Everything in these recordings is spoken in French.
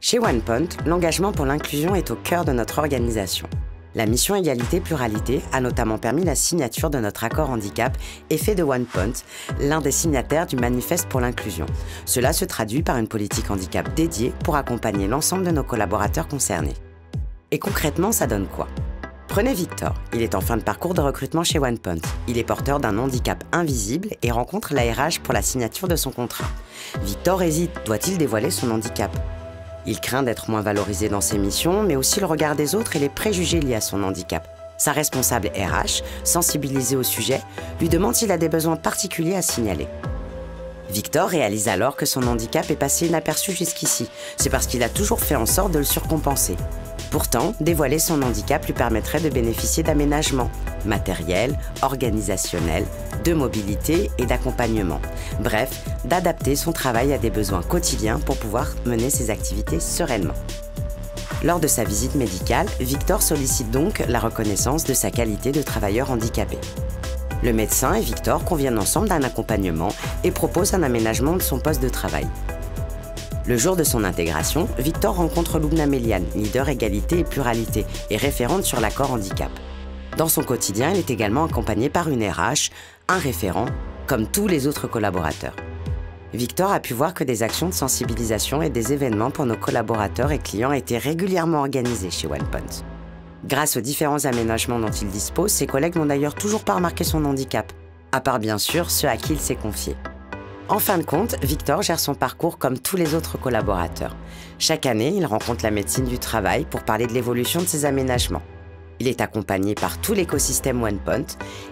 Chez OnePoint, l'engagement pour l'inclusion est au cœur de notre organisation. La mission Égalité-Pluralité a notamment permis la signature de notre accord handicap et fait de OnePoint l'un des signataires du Manifeste pour l'inclusion. Cela se traduit par une politique handicap dédiée pour accompagner l'ensemble de nos collaborateurs concernés. Et concrètement, ça donne quoi? Prenez Victor, il est en fin de parcours de recrutement chez OnePoint. Il est porteur d'un handicap invisible et rencontre la RH pour la signature de son contrat. Victor hésite, doit-il dévoiler son handicap? Il craint d'être moins valorisé dans ses missions, mais aussi le regard des autres et les préjugés liés à son handicap. Sa responsable RH, sensibilisée au sujet, lui demande s'il a des besoins particuliers à signaler. Victor réalise alors que son handicap est passé inaperçu jusqu'ici. C'est parce qu'il a toujours fait en sorte de le surcompenser. Pourtant, dévoiler son handicap lui permettrait de bénéficier d'aménagements matériels, organisationnels, de mobilité et d'accompagnement. Bref, d'adapter son travail à des besoins quotidiens pour pouvoir mener ses activités sereinement. Lors de sa visite médicale, Victor sollicite donc la reconnaissance de sa qualité de travailleur handicapé. Le médecin et Victor conviennent ensemble d'un accompagnement et proposent un aménagement de son poste de travail. Le jour de son intégration, Victor rencontre Lubna Melian, leader égalité et pluralité et référente sur l'accord handicap. Dans son quotidien, il est également accompagné par une RH, un référent, comme tous les autres collaborateurs. Victor a pu voir que des actions de sensibilisation et des événements pour nos collaborateurs et clients étaient régulièrement organisés chez OnePoint. Grâce aux différents aménagements dont il dispose, ses collègues n'ont d'ailleurs toujours pas remarqué son handicap, à part bien sûr ceux à qui il s'est confié. En fin de compte, Victor gère son parcours comme tous les autres collaborateurs. Chaque année, il rencontre la médecine du travail pour parler de l'évolution de ses aménagements. Il est accompagné par tout l'écosystème OnePoint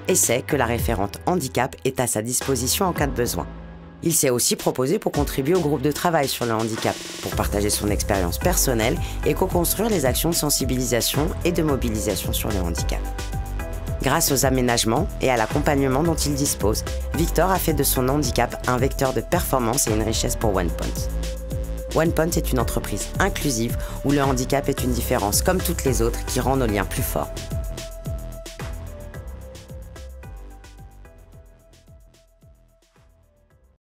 et sait que la référente handicap est à sa disposition en cas de besoin. Il s'est aussi proposé pour contribuer au groupe de travail sur le handicap, pour partager son expérience personnelle et co-construire les actions de sensibilisation et de mobilisation sur le handicap. Grâce aux aménagements et à l'accompagnement dont il dispose, Victor a fait de son handicap un vecteur de performance et une richesse pour OnePoint. OnePoint est une entreprise inclusive où le handicap est une différence comme toutes les autres qui rend nos liens plus forts.